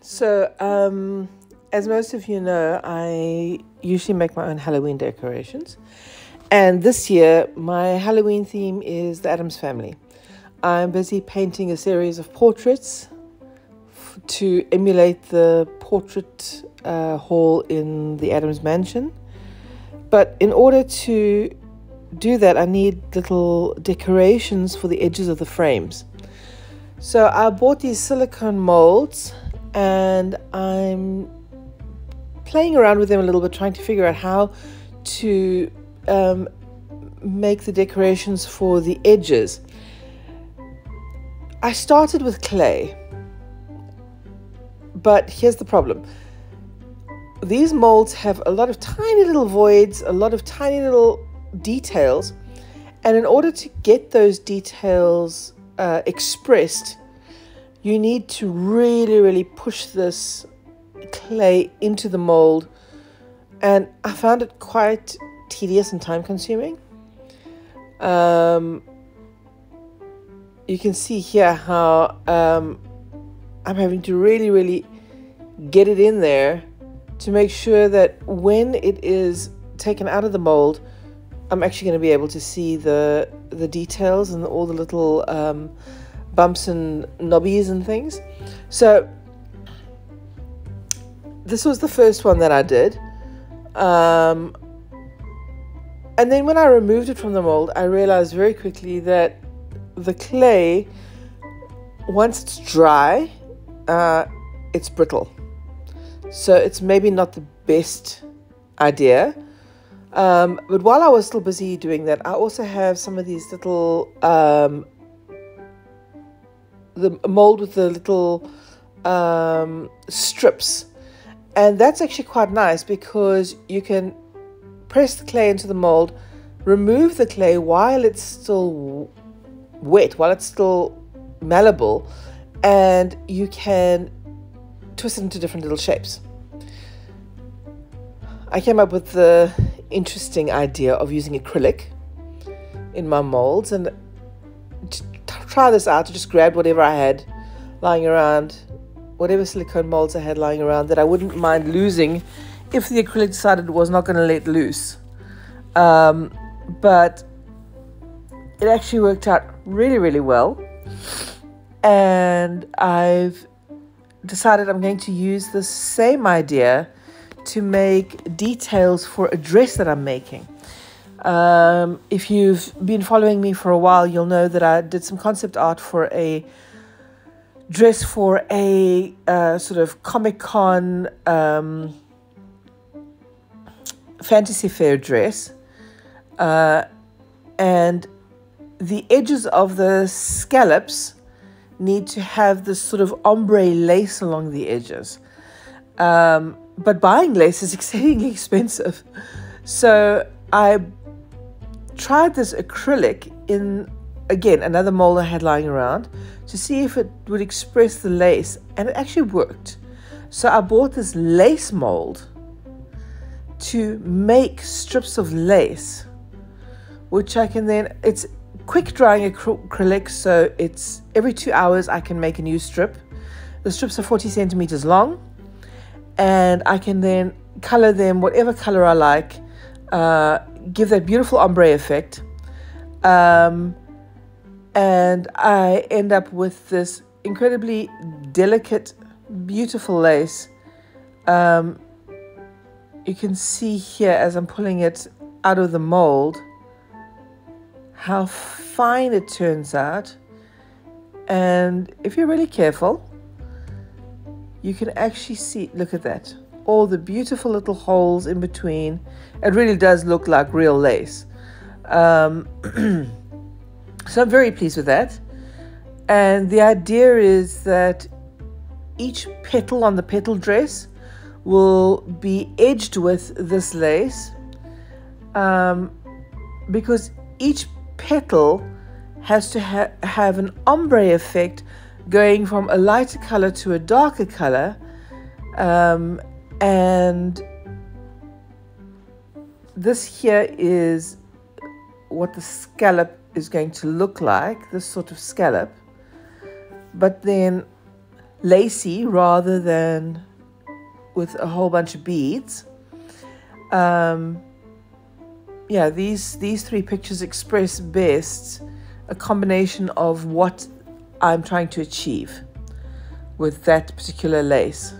As most of you know, I usually make my own Halloween decorations. And this year, my Halloween theme is the Addams Family. I'm busy painting a series of portraits to emulate the portrait hall in the Addams Mansion. But in order to do that, I need little decorations for the edges of the frames. So I bought these silicone molds and I'm playing around with them a little bit, trying to figure out how to make the decorations for the edges. I started with clay, but here's the problem. These molds have a lot of tiny little voids, a lot of tiny little details, and in order to get those details expressed, you need to really push this clay into the mold, and I found it quite tedious and time consuming. You can see here how I'm having to really get it in there to make sure that when it is taken out of the mold, I'm actually going to be able to see the details and all the little bumps and knobbies and things. So this was the first one that I did. And then when I removed it from the mold, I realized very quickly that the clay, once it's dry, it's brittle. So it's maybe not the best idea. But while I was still busy doing that, I also have some of these little, the mold with the little strips. And that's actually quite nice because you can press the clay into the mold, remove the clay while it's still wet, while it's still malleable, and you can twist it into different little shapes. I came up with the interesting idea of using acrylic in my molds, and to try this out, I just grabbed whatever I had lying around, whatever silicone molds I had lying around that I wouldn't mind losing if the acrylic decided it was not going to let loose. But it actually worked out really well, and I've decided I'm going to use the same idea to make details for a dress that I'm making. If you've been following me for a while, you'll know that I did some concept art for a dress for a sort of Comic-Con fantasy fair dress, and the edges of the scallops need to have this sort of ombre lace along the edges. But buying lace is exceedingly expensive. So I tried this acrylic in, again, another mold I had lying around to see if it would express the lace, and it actually worked. So I bought this lace mold to make strips of lace, which I can then, it's quick drying acrylic, so it's every 2 hours I can make a new strip. The strips are 40 centimeters long, and I can then color them whatever color I like, give that beautiful ombre effect, and I end up with this incredibly delicate, beautiful lace. You can see here as I'm pulling it out of the mold how fine it turns out, and if you're really careful, you can actually see, look at that, all the beautiful little holes in between. It really does look like real lace. So I'm very pleased with that. And the idea is that each petal on the petal dress will be edged with this lace, because each petal has to have an ombre effect going from a lighter color to a darker color, and this here is what the scallop is going to look like, this sort of scallop. But then lacy rather than with a whole bunch of beads. Yeah, these three pictures express best a combination of what I'm trying to achieve with that particular lace.